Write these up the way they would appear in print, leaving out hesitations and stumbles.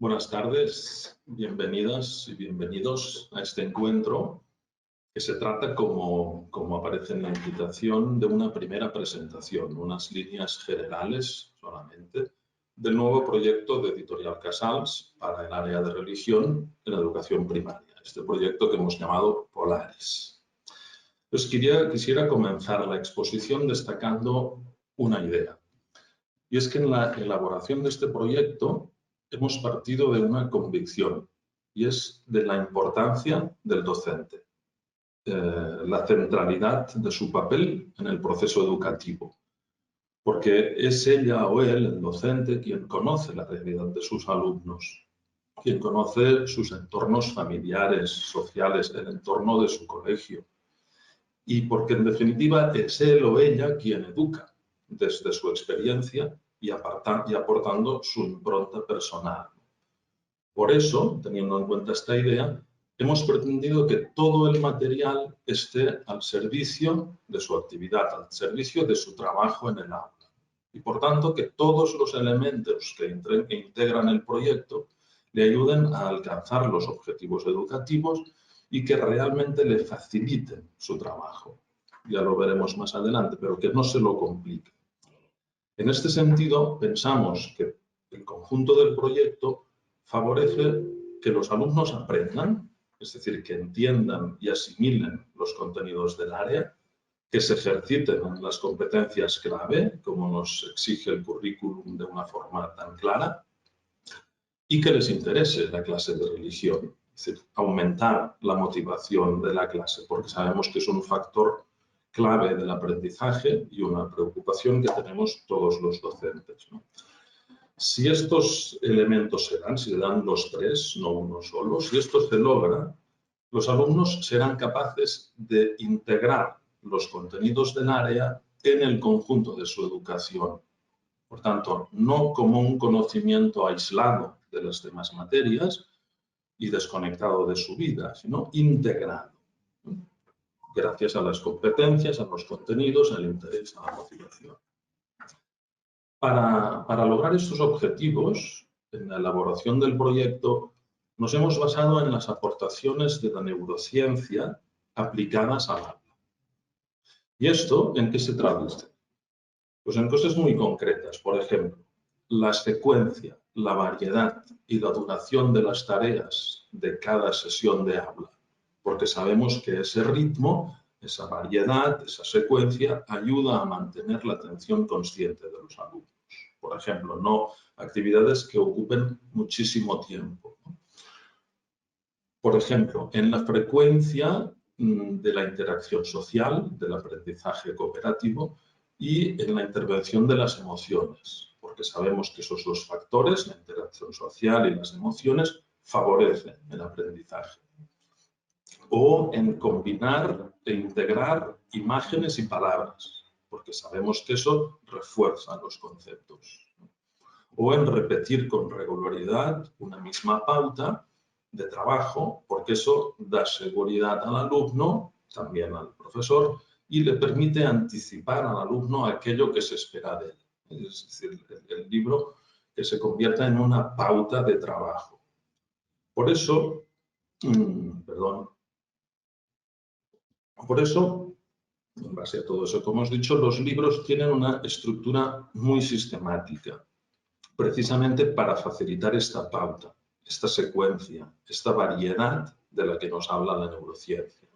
Buenas tardes, bienvenidas y bienvenidos a este encuentro que se trata, como aparece en la invitación, de una primera presentación, unas líneas generales solamente, del nuevo proyecto de Editorial Casals para el área de religión en la educación primaria, este proyecto que hemos llamado Polaris. Pues quisiera comenzar la exposición destacando una idea, y es que en la elaboración de este proyecto hemos partido de una convicción, y es de la importancia del docente, la centralidad de su papel en el proceso educativo, porque es ella o él, el docente, quien conoce la realidad de sus alumnos, quien conoce sus entornos familiares, sociales, el entorno de su colegio, y porque en definitiva es él o ella quien educa desde su experiencia y aportando su impronta personal. Por eso, teniendo en cuenta esta idea, hemos pretendido que todo el material esté al servicio de su actividad, al servicio de su trabajo en el aula. Y por tanto, que todos los elementos que integran el proyecto le ayuden a alcanzar los objetivos educativos y que realmente le faciliten su trabajo. Ya lo veremos más adelante, pero que no se lo complique. En este sentido, pensamos que el conjunto del proyecto favorece que los alumnos aprendan, es decir, que entiendan y asimilen los contenidos del área, que se ejerciten en las competencias clave, como nos exige el currículum de una forma tan clara, y que les interese la clase de religión, es decir, aumentar la motivación de la clase, porque sabemos que es un factor clave del aprendizaje y una preocupación que tenemos todos los docentes, ¿no? Si estos elementos se dan los tres, no uno solo, si esto se logra, los alumnos serán capaces de integrar los contenidos del área en el conjunto de su educación. Por tanto, no como un conocimiento aislado de las demás materias y desconectado de su vida, sino integrado, gracias a las competencias, a los contenidos, al interés, a la motivación. Para lograr estos objetivos, en la elaboración del proyecto, nos hemos basado en las aportaciones de la neurociencia aplicadas al aula. ¿Y esto en qué se traduce? Pues en cosas muy concretas. Por ejemplo, la secuencia, la variedad y la duración de las tareas de cada sesión de aula, porque sabemos que ese ritmo, esa variedad, esa secuencia ayuda a mantener la atención consciente de los alumnos. Por ejemplo, no actividades que ocupen muchísimo tiempo. Por ejemplo, en la frecuencia de la interacción social, del aprendizaje cooperativo y en la intervención de las emociones, porque sabemos que esos dos factores, la interacción social y las emociones, favorecen el aprendizaje. O en combinar e integrar imágenes y palabras, porque sabemos que eso refuerza los conceptos. O en repetir con regularidad una misma pauta de trabajo, porque eso da seguridad al alumno, también al profesor, y le permite anticipar al alumno aquello que se espera de él. Es decir, el libro que se convierta en una pauta de trabajo. Por eso, en base a todo eso, como hemos dicho, los libros tienen una estructura muy sistemática, precisamente para facilitar esta pauta, esta secuencia, esta variedad de la que nos habla la neurociencia.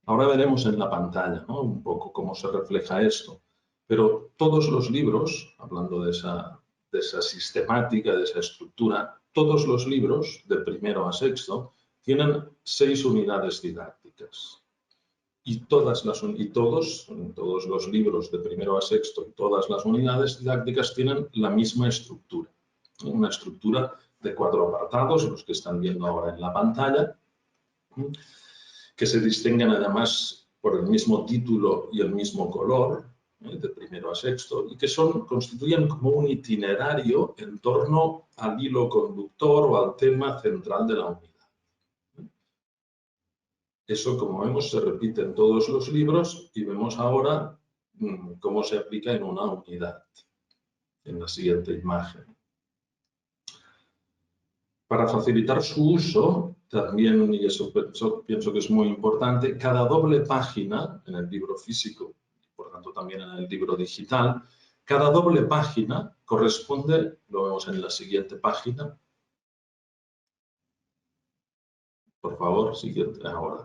Ahora veremos en la pantalla, ¿no?, un poco cómo se refleja esto, pero todos los libros, hablando de esa sistemática, de esa estructura, todos los libros, de primero a sexto, tienen 6 unidades didácticas. Y todos los libros de primero a sexto y todas las unidades didácticas tienen la misma estructura. Una estructura de 4 apartados, los que están viendo ahora en la pantalla, que se distinguen además por el mismo título y el mismo color, de primero a sexto, y que constituyen como un itinerario en torno al hilo conductor o al tema central de la unidad. Eso, como vemos, se repite en todos los libros y vemos ahora cómo se aplica en una unidad, en la siguiente imagen. Para facilitar su uso, también, y eso pienso que es muy importante, cada doble página en el libro físico, por tanto también en el libro digital, cada doble página corresponde, lo vemos en la siguiente página, por favor, siguiente ahora.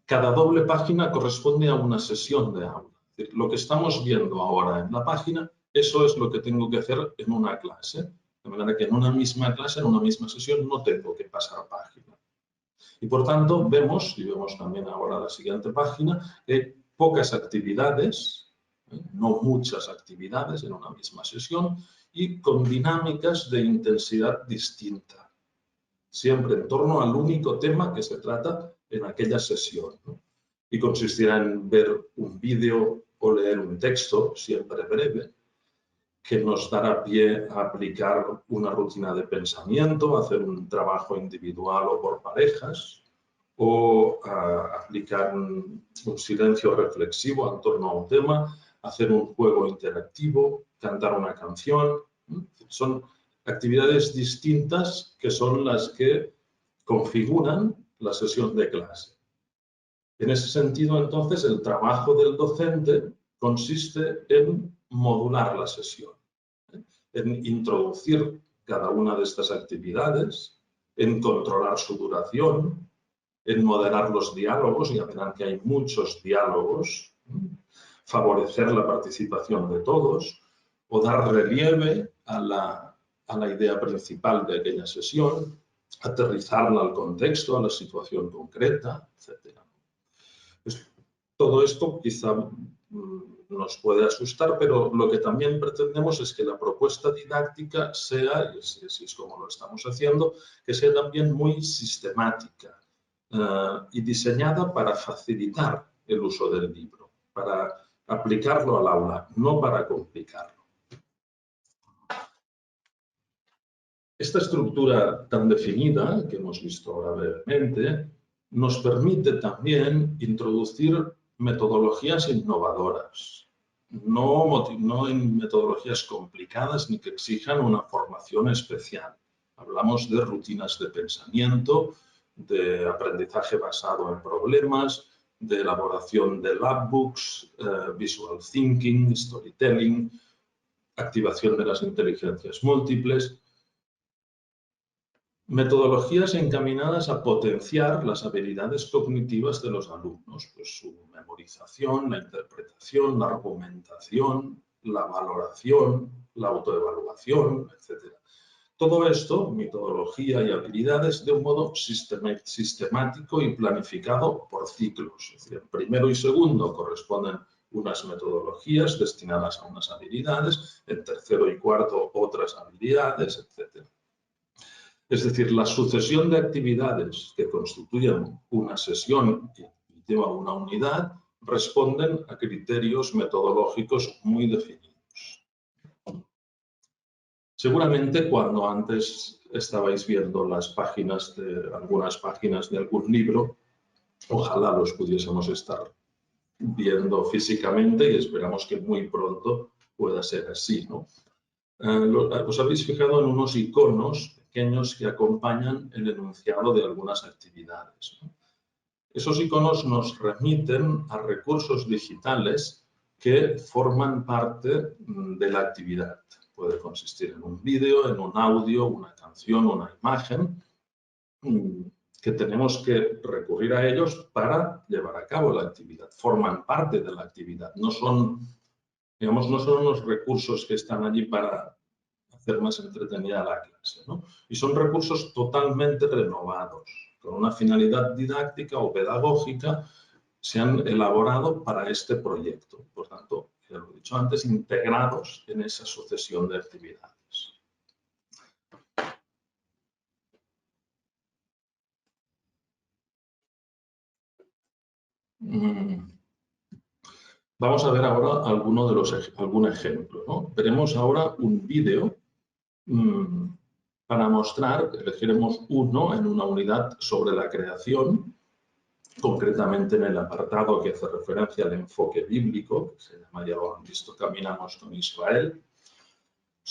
Cada doble página corresponde a una sesión de aula. Es decir, lo que estamos viendo ahora en la página, eso es lo que tengo que hacer en una clase. De manera que en una misma clase, en una misma sesión, no tengo que pasar página. Y por tanto, vemos, y vemos también ahora la siguiente página, pocas actividades, no muchas actividades en una misma sesión y con dinámicas de intensidad distinta. Siempre en torno al único tema que se trata en aquella sesión, ¿no? Y consistirá en ver un vídeo o leer un texto, siempre breve, que nos dará pie a aplicar una rutina de pensamiento, hacer un trabajo individual o por parejas, o a aplicar un silencio reflexivo en torno a un tema, hacer un juego interactivo, cantar una canción. Son actividades distintas que son las que configuran la sesión de clase. En ese sentido, entonces, el trabajo del docente consiste en modular la sesión, en introducir cada una de estas actividades, en controlar su duración, en moderar los diálogos, ya verán que hay muchos diálogos, favorecer la participación de todos o dar relieve a la idea principal de aquella sesión, aterrizarla al contexto, a la situación concreta, etc. Pues, todo esto quizá nos puede asustar, pero lo que también pretendemos es que la propuesta didáctica sea, y así es como lo estamos haciendo, que sea también muy sistemática y diseñada para facilitar el uso del libro, para aplicarlo al aula, no para complicarlo. Esta estructura tan definida, que hemos visto ahora brevemente, nos permite también introducir metodologías innovadoras, no en metodologías complicadas ni que exijan una formación especial. Hablamos de rutinas de pensamiento, de aprendizaje basado en problemas, de elaboración de labbooks, visual thinking, storytelling, activación de las inteligencias múltiples. Metodologías encaminadas a potenciar las habilidades cognitivas de los alumnos, pues su memorización, la interpretación, la argumentación, la valoración, la autoevaluación, etc. Todo esto, metodología y habilidades, de un modo sistemático y planificado por ciclos. Es decir, primero y segundo corresponden unas metodologías destinadas a unas habilidades, en tercero y cuarto otras habilidades, etc. Es decir, la sucesión de actividades que constituyen una sesión que lleva una unidad responden a criterios metodológicos muy definidos. Seguramente cuando antes estabais viendo algunas páginas de algún libro, ojalá los pudiésemos estar viendo físicamente y esperamos que muy pronto pueda ser así, ¿no? Os habéis fijado en unos iconos pequeños que acompañan el enunciado de algunas actividades, ¿no? Esos iconos nos remiten a recursos digitales que forman parte de la actividad. Puede consistir en un vídeo, en un audio, una canción, una imagen, que tenemos que recurrir a ellos para llevar a cabo la actividad. Forman parte de la actividad, no son, digamos, no son unos recursos que están allí para hacer más entretenida la clase, ¿no? Y son recursos totalmente renovados, con una finalidad didáctica o pedagógica, se han elaborado para este proyecto. Por tanto, ya lo he dicho antes, integrados en esa sucesión de actividades. Vamos a ver ahora algún ejemplo, ¿no? Veremos ahora un vídeo para mostrar, elegiremos uno en una unidad sobre la creación, concretamente en el apartado que hace referencia al enfoque bíblico, que se llama, ya lo han visto, Caminamos con Israel.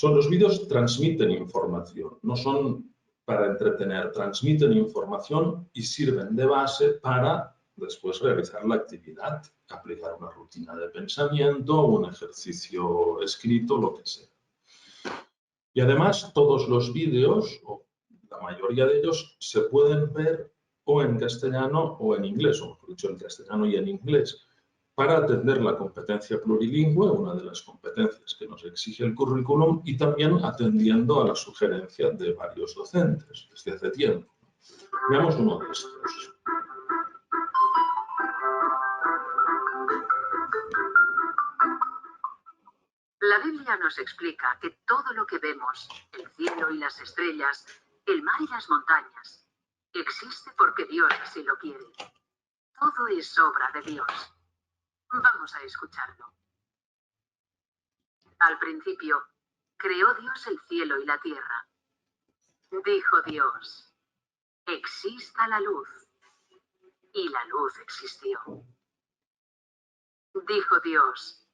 Los vídeos transmiten información, no son para entretener, transmiten información y sirven de base para después realizar la actividad, aplicar una rutina de pensamiento, un ejercicio escrito, lo que sea. Y además todos los vídeos, o la mayoría de ellos, se pueden ver o en castellano o en inglés, o mejor dicho, en castellano y en inglés, para atender la competencia plurilingüe, una de las competencias que nos exige el currículum, y también atendiendo a la sugerencia de varios docentes desde hace tiempo. Veamos uno de estos. La Biblia nos explica que todo lo que vemos, el cielo y las estrellas, el mar y las montañas, existe porque Dios así lo quiere. Todo es obra de Dios. Vamos a escucharlo. Al principio, creó Dios el cielo y la tierra. Dijo Dios, exista la luz. Y la luz existió. Dijo Dios,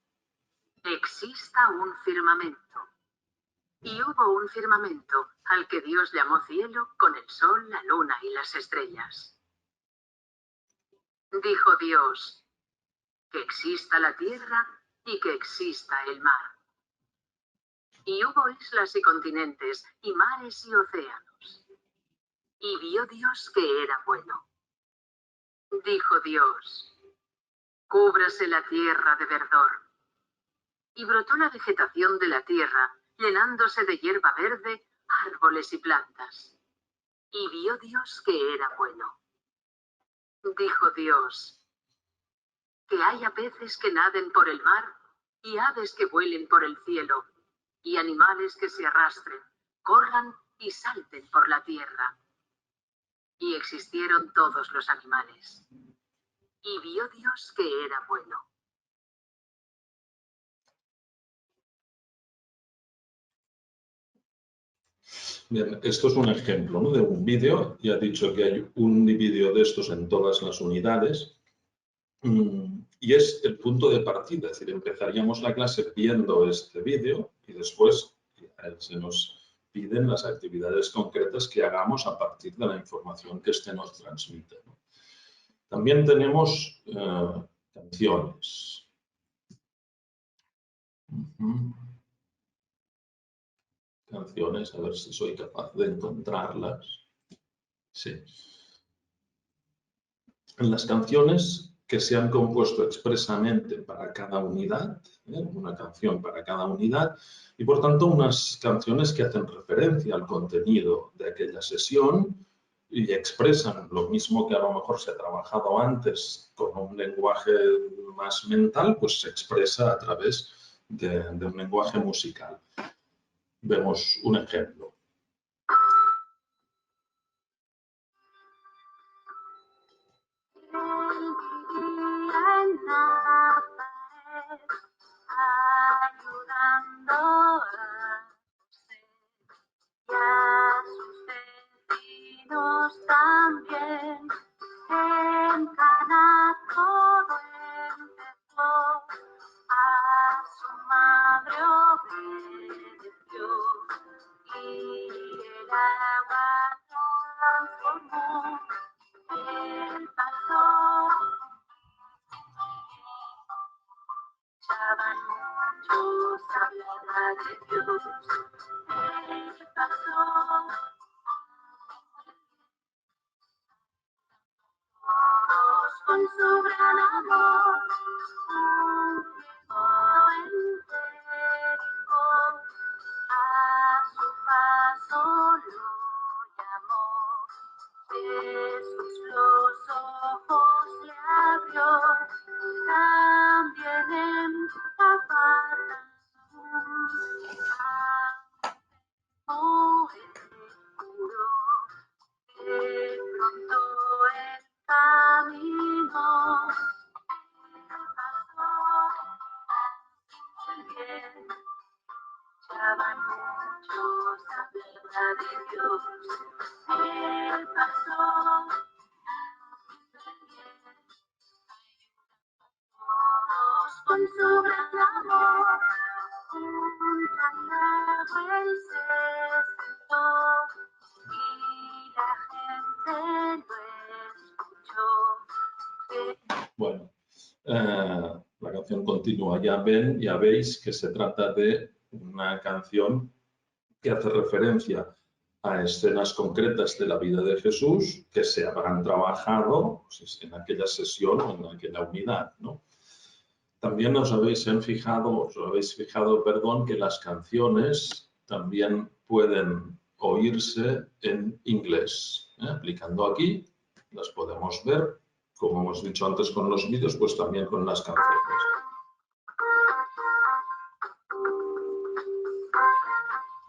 exista un firmamento. Y hubo un firmamento al que Dios llamó cielo con el sol, la luna y las estrellas. Dijo Dios, que exista la tierra y que exista el mar. Y hubo islas y continentes, y mares y océanos. Y vio Dios que era bueno. Dijo Dios, cúbrase la tierra de verdor. Y brotó la vegetación de la tierra, llenándose de hierba verde, árboles y plantas. Y vio Dios que era bueno. Dijo Dios, que haya peces que naden por el mar, y aves que vuelen por el cielo, y animales que se arrastren, corran y salten por la tierra. Y existieron todos los animales. Y vio Dios que era bueno. Bien, esto es un ejemplo, ¿no?, de un vídeo. Ya he dicho que hay un vídeo de estos en todas las unidades. Y es el punto de partida, es decir, empezaríamos la clase viendo este vídeo y después se nos piden las actividades concretas que hagamos a partir de la información que este nos transmite, ¿no? También tenemos canciones. Canciones, a ver si soy capaz de encontrarlas. Sí. En las canciones que se han compuesto expresamente para cada unidad, una canción para cada unidad, y por tanto unas canciones que hacen referencia al contenido de aquella sesión y expresan lo mismo que a lo mejor se ha trabajado antes con un lenguaje más mental, pues se expresa a través de un lenguaje musical. Vemos un ejemplo. Ayudando a usted y a sus vecinos también. En Cana todo empezó, a su madre obedeció y el agua transformó. Él pasó. Escuchaban muchos hablar de Dios. Él pasó. Todos con su gran amor. Un ciego entregó. A su paso lo llamó. Jesús los ojos le abrió. También en Cafarnaúm, curó, que pronto el camino pasó muy bien. Echaban muchos a verdad de Dios. Él pasó todos con su gran amor, junto al lago él se sentó y La canción continúa. Ya veis que se trata de una canción que hace referencia a escenas concretas de la vida de Jesús que se habrán trabajado pues, en aquella sesión o en aquella unidad, ¿no? También os habéis fijado, que las canciones también pueden oírse en inglés. Aplicando aquí, las podemos ver, como hemos dicho antes con los vídeos, pues también con las canciones.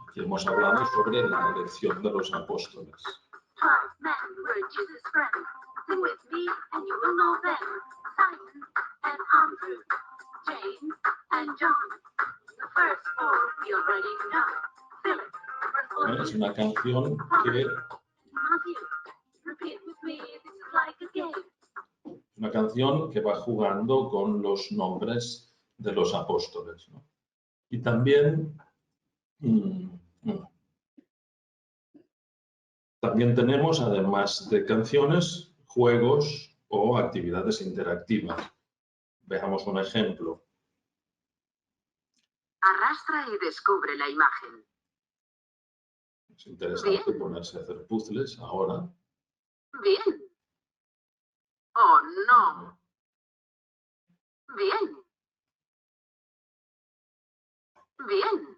Aquí hemos hablado sobre la elección de los apóstoles. Es una canción que va jugando con los nombres de los apóstoles, ¿no? Y también, tenemos, además de canciones, juegos o actividades interactivas. Veamos un ejemplo. Arrastra y descubre la imagen. Es interesante ponerse a hacer puzzles ahora. Bien. Oh, no. Bien. Bien.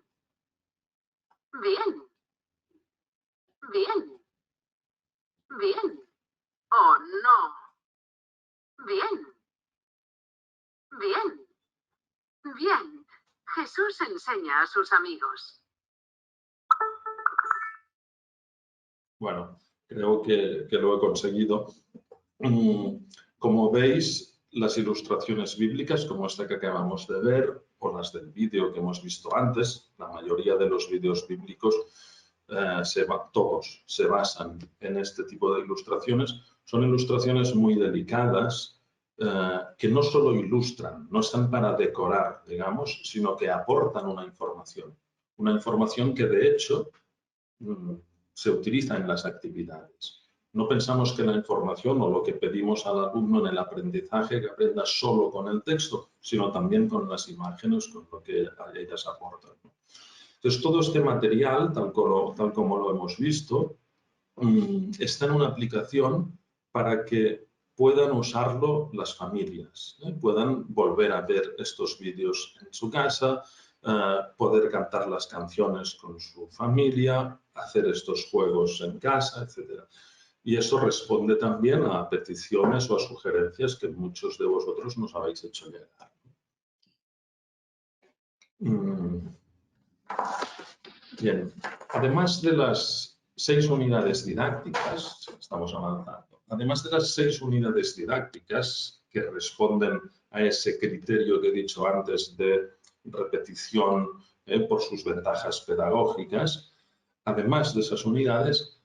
Bien. Bien. Bien. Oh, no. Bien. Bien. Bien. Jesús enseña a sus amigos. Bueno, creo que lo he conseguido. Como veis, las ilustraciones bíblicas, como esta que acabamos de ver, o las del vídeo que hemos visto antes, la mayoría de los vídeos bíblicos, todos se basan en este tipo de ilustraciones. Son ilustraciones muy delicadas, que no solo ilustran, no están para decorar, digamos, sino que aportan una información que de hecho se utiliza en las actividades. No pensamos que la información o lo que pedimos al alumno en el aprendizaje que aprenda solo con el texto, sino también con las imágenes, con lo que ellas aportan, ¿no? Entonces, todo este material, tal como lo hemos visto, está en una aplicación para que puedan usarlo las familias, puedan volver a ver estos vídeos en su casa, poder cantar las canciones con su familia, hacer estos juegos en casa, etc. Y eso responde también a peticiones o a sugerencias que muchos de vosotros nos habéis hecho llegar. Bien, además de las 6 unidades didácticas, estamos avanzando, además de las 6 unidades didácticas que responden a ese criterio que he dicho antes de repetición por sus ventajas pedagógicas, además de esas unidades,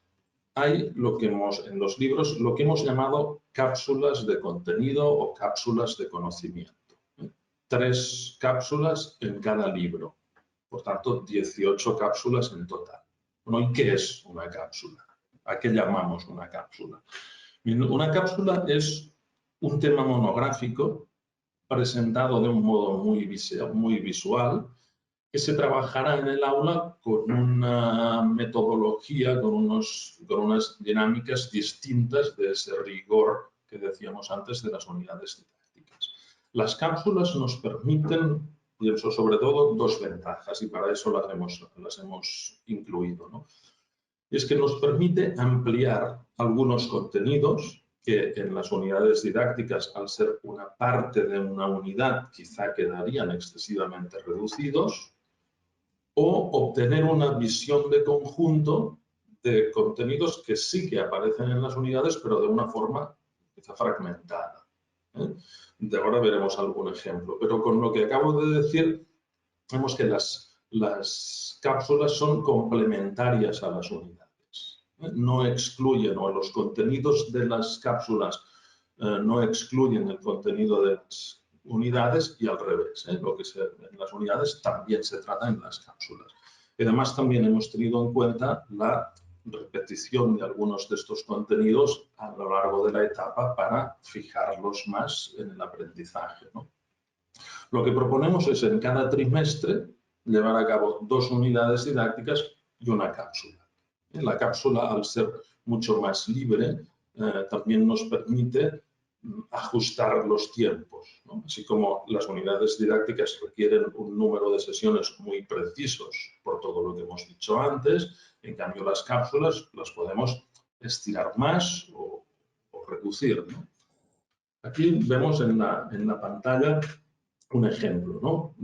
hay en los libros lo que hemos llamado cápsulas de contenido o cápsulas de conocimiento. 3 cápsulas en cada libro. Por tanto, 18 cápsulas en total. Bueno, ¿y qué es una cápsula? ¿A qué llamamos una cápsula? Una cápsula es un tema monográfico presentado de un modo muy visual, que se trabajará en el aula con una metodología, con unas dinámicas distintas de ese rigor que decíamos antes de las unidades didácticas. Las cápsulas nos permiten, pienso sobre todo, 2 ventajas y para eso las hemos incluido, ¿no? Y es que nos permite ampliar algunos contenidos que en las unidades didácticas, al ser una parte de una unidad, quizá quedarían excesivamente reducidos, o obtener una visión de conjunto de contenidos que sí que aparecen en las unidades, pero de una forma quizá fragmentada. De ahora veremos algún ejemplo, pero con lo que acabo de decir, vemos que las cápsulas son complementarias a las unidades. No excluyen, o los contenidos de las cápsulas no excluyen el contenido de las unidades y al revés. Lo que en las unidades también se trata en las cápsulas. Y además también hemos tenido en cuenta la repetición de algunos de estos contenidos a lo largo de la etapa para fijarlos más en el aprendizaje, ¿no? Lo que proponemos es en cada trimestre llevar a cabo 2 unidades didácticas y una cápsula. La cápsula, al ser mucho más libre, también nos permite ajustar los tiempos, ¿no? Así como las unidades didácticas requieren un número de sesiones muy precisos por todo lo que hemos dicho antes, en cambio las cápsulas las podemos estirar más o reducir, ¿no? Aquí vemos en la pantalla un ejemplo, ¿no?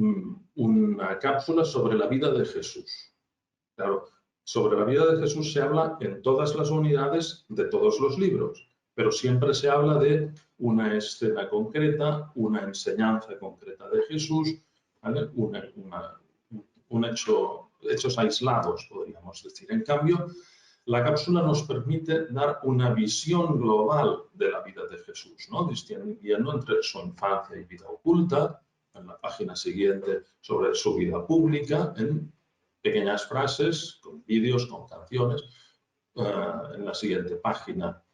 Una cápsula sobre la vida de Jesús. Claro, sobre la vida de Jesús se habla en todas las unidades de todos los libros, pero siempre se habla de una escena concreta, una enseñanza concreta de Jesús, ¿vale? Hechos aislados, podríamos decir. En cambio, la cápsula nos permite dar una visión global de la vida de Jesús, ¿no? Distinguiendo entre su infancia y vida oculta, en la página siguiente sobre su vida pública, en pequeñas frases, con vídeos, con canciones. En la siguiente página,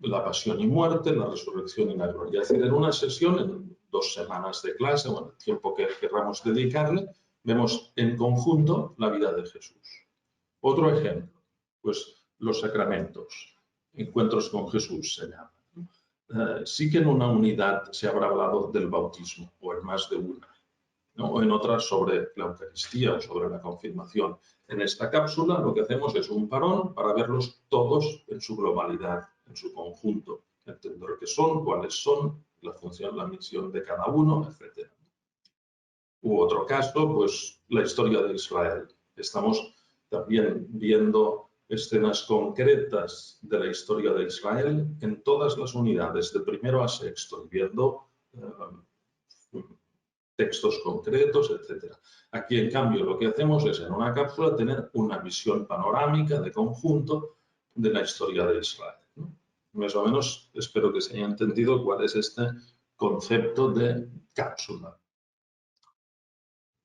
la pasión y muerte, la resurrección y la gloria. Es decir, en una sesión, en 2 semanas de clase, o en el tiempo que queramos dedicarle, vemos en conjunto la vida de Jesús. Otro ejemplo, pues los sacramentos, encuentros con Jesús se llama. Sí que en una unidad se habrá hablado del bautismo, o en más de una, ¿no? O en otras sobre la Eucaristía o sobre la confirmación. En esta cápsula lo que hacemos es un parón para verlos todos en su globalidad, en su conjunto, entender qué son, cuáles son, la función, la misión de cada uno, etc. U otro caso, pues la historia de Israel. Estamos también viendo escenas concretas de la historia de Israel en todas las unidades, de primero a sexto, y viendo textos concretos, etc. Aquí, en cambio, lo que hacemos es en una cápsula tener una visión panorámica de conjunto de la historia de Israel, ¿no? Más o menos espero que se haya entendido cuál es este concepto de cápsula.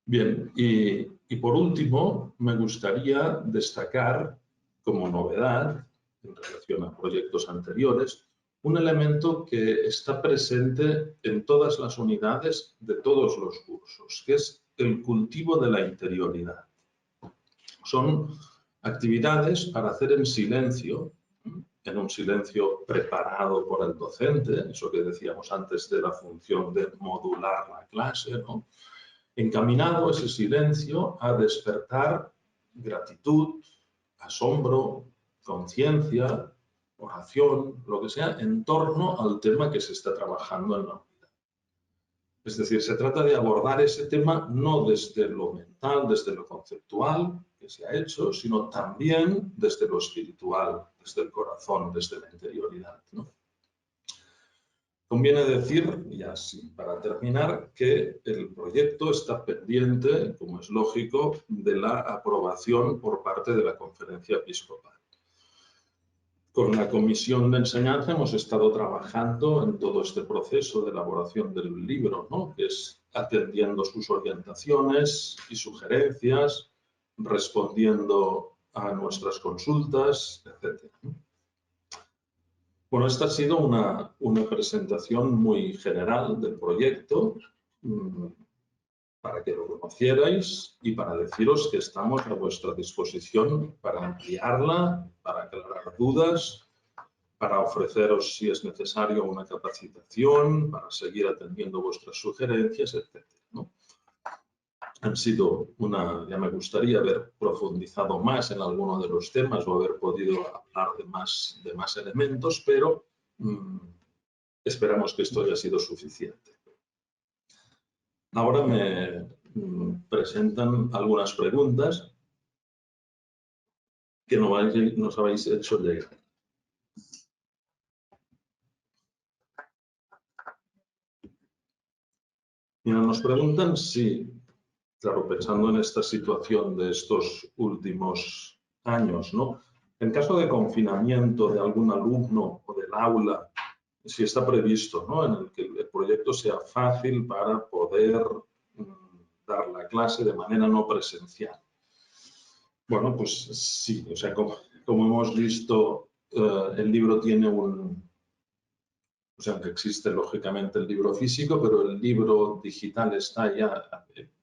Bien, y por último, me gustaría destacar como novedad, en relación a proyectos anteriores, un elemento que está presente en todas las unidades de todos los cursos, que es el cultivo de la interioridad. Son actividades para hacer en silencio, en un silencio preparado por el docente, eso que decíamos antes de la función de modular la clase, ¿no? Encaminado ese silencio a despertar gratitud, asombro, conciencia, oración, lo que sea, en torno al tema que se está trabajando en la unidad. Es decir, se trata de abordar ese tema no desde lo mental, desde lo conceptual que se ha hecho, sino también desde lo espiritual, desde el corazón, desde la interioridad, ¿no? Conviene decir, y así para terminar, que el proyecto está pendiente, como es lógico, de la aprobación por parte de la Conferencia Episcopal. Con la Comisión de Enseñanza hemos estado trabajando en todo este proceso de elaboración del libro, ¿no? Que es atendiendo sus orientaciones y sugerencias, respondiendo a nuestras consultas, etc. Bueno, esta ha sido una presentación muy general del proyecto para que lo conocierais y para deciros que estamos a vuestra disposición para ampliarla, para aclarar dudas, para ofreceros, si es necesario, una capacitación, para seguir atendiendo vuestras sugerencias, etc., ¿no? Han sido ya me gustaría haber profundizado más en alguno de los temas o haber podido hablar de más elementos, pero esperamos que esto haya sido suficiente. Ahora me presentan algunas preguntas que nos habéis hecho llegar. Mira, nos preguntan si, claro, pensando en esta situación de estos últimos años, ¿no? En caso de confinamiento de algún alumno o del aula, si está previsto, ¿no?, en el que el proyecto sea fácil para poder dar la clase de manera no presencial. Bueno, pues sí, o sea, como hemos visto, el libro tiene o sea, aunque existe lógicamente el libro físico, pero el libro digital está ya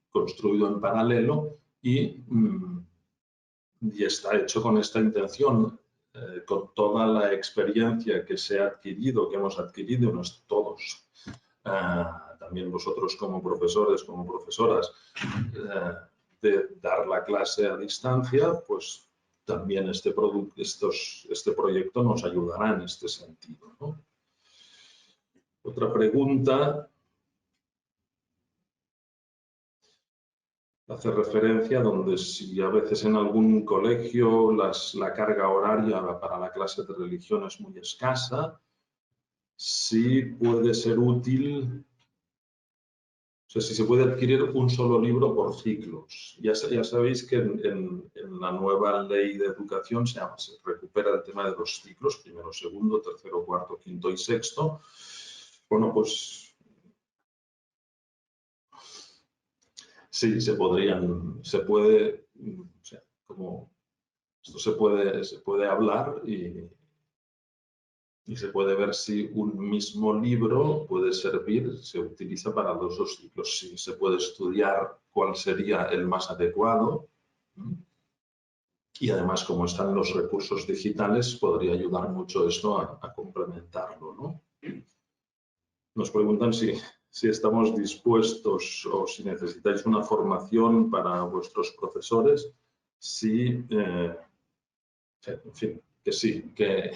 construido en paralelo y está hecho con esta intención, con toda la experiencia que se ha adquirido, que hemos adquirido todos, también vosotros como profesores, como profesoras, de dar la clase a distancia, pues también este proyecto nos ayudará en este sentido, ¿no? Otra pregunta hace referencia donde si a veces en algún colegio la carga horaria para la clase de religión es muy escasa, sí puede ser útil, o sea, si se puede adquirir un solo libro por ciclos. Ya sabéis que en la nueva ley de educación se recupera el tema de los ciclos, primero, segundo, tercero, cuarto, quinto y sexto. Bueno, pues sí, se puede, o sea, como esto se puede hablar y se puede ver si un mismo libro puede servir, se utiliza para los dos ciclos. Sí, se puede estudiar cuál sería el más adecuado y además, como están los recursos digitales, podría ayudar mucho esto a complementarlo, ¿no? Nos preguntan si estamos dispuestos o si necesitáis una formación para vuestros profesores. Sí, en fin, que sí, que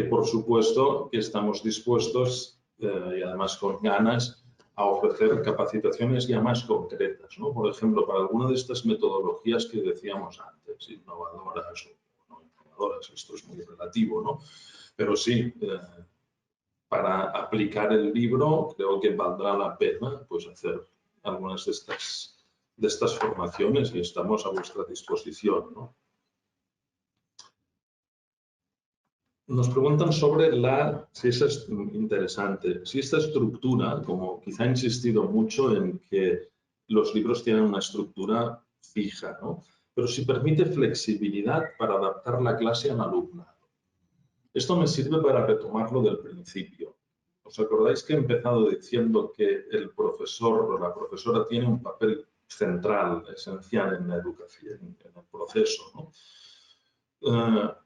por supuesto que estamos dispuestos y además con ganas a ofrecer capacitaciones ya más concretas, ¿no? Por ejemplo, para alguna de estas metodologías que decíamos antes, innovadoras o no innovadoras, esto es muy relativo, ¿no? Pero sí, para aplicar el libro creo que valdrá la pena pues, hacer algunas de estas formaciones y estamos a vuestra disposición, ¿no? Nos preguntan sobre si esa es interesante, si esta estructura, como quizá ha insistido mucho en que los libros tienen una estructura fija, ¿no? Pero si permite flexibilidad para adaptar la clase al alumnado. Esto me sirve para retomarlo del principio. ¿Os acordáis que he empezado diciendo que el profesor o la profesora tiene un papel central, esencial en la educación, en el proceso, ¿no?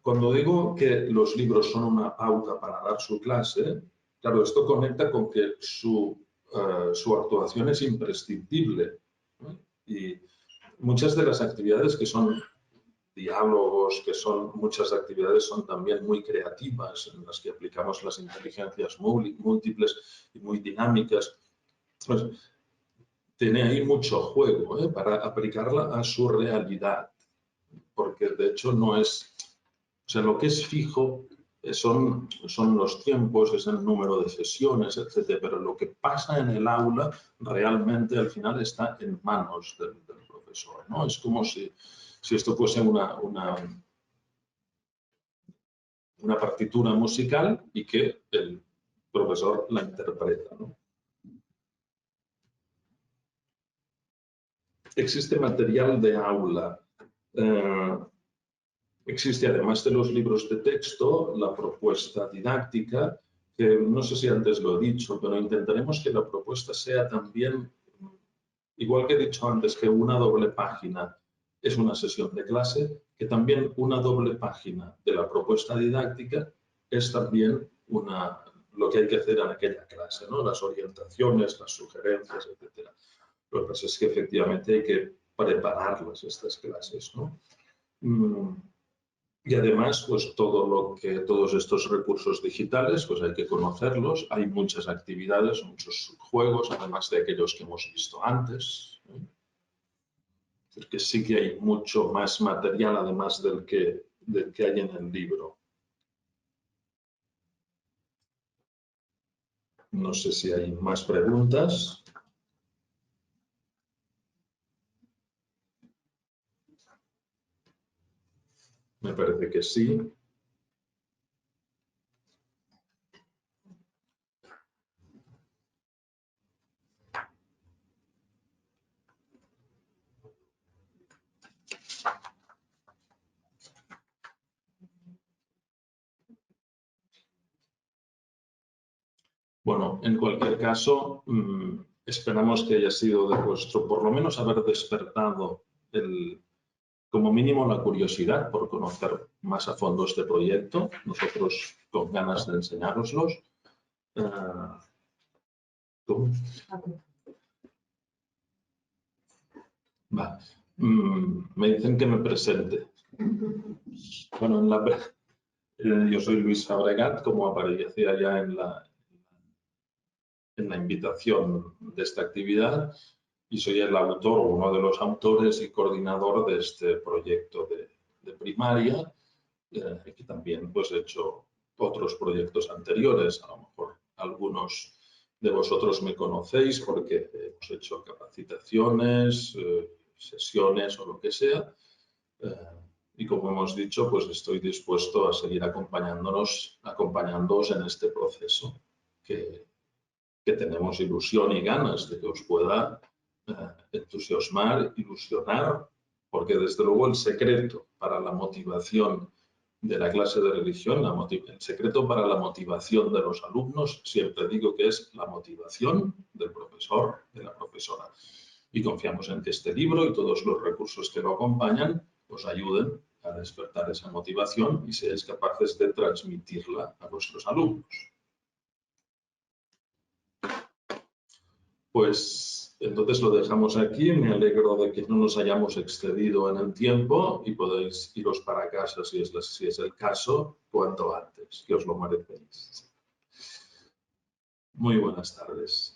Cuando digo que los libros son una pauta para dar su clase, claro, esto conecta con que su actuación es imprescindible, ¿no? Y muchas de las actividades que son diálogos, muchas actividades son también muy creativas, en las que aplicamos las inteligencias múltiples y muy dinámicas, pues tiene ahí mucho juego para aplicarla a su realidad, porque de hecho no es, o sea, lo que es fijo son los tiempos, es el número de sesiones, etcétera, pero lo que pasa en el aula realmente al final está en manos del profesor, ¿no? Es como si esto fuese una partitura musical y que el profesor la interpreta, ¿no? Existe material de aula. Existe, además de los libros de texto, la propuesta didáctica, que no sé si antes lo he dicho, pero intentaremos que la propuesta sea también, igual que he dicho antes, que una doble página es una sesión de clase, que también una doble página de la propuesta didáctica es también lo que hay que hacer en aquella clase, ¿no? Las orientaciones, las sugerencias, etc. Lo que pasa es que efectivamente hay que prepararlas, estas clases, ¿no? Y además, pues todos estos recursos digitales, pues hay que conocerlos. Hay muchas actividades, muchos juegos, además de aquellos que hemos visto antes, ¿eh? Porque sí que hay mucho más material, además del que hay en el libro. No sé si hay más preguntas. Me parece que sí. Bueno, en cualquier caso, esperamos que haya sido de vuestro, por lo menos haber despertado como mínimo la curiosidad por conocer más a fondo este proyecto. Nosotros con ganas de enseñároslos. ¿Cómo? Va. Me dicen que me presente. Bueno, yo soy Luis Fabregat, como aparecía ya en la invitación de esta actividad, y soy el autor, uno de los autores y coordinador de este proyecto de primaria, que también pues, he hecho otros proyectos anteriores. A lo mejor algunos de vosotros me conocéis porque hemos hecho capacitaciones, sesiones o lo que sea. Y como hemos dicho, pues estoy dispuesto a seguir acompañándoos en este proceso que tenemos ilusión y ganas de que os pueda entusiasmar, ilusionar, porque desde luego el secreto para la motivación de la clase de religión, el secreto para la motivación de los alumnos, siempre digo que es la motivación del profesor, de la profesora. Y confiamos en que este libro y todos los recursos que lo acompañan os ayuden a despertar esa motivación y seáis capaces de transmitirla a vuestros alumnos. Pues entonces lo dejamos aquí. Me alegro de que no nos hayamos excedido en el tiempo y podéis iros para casa si es el caso, cuanto antes, que os lo merecéis. Muy buenas tardes.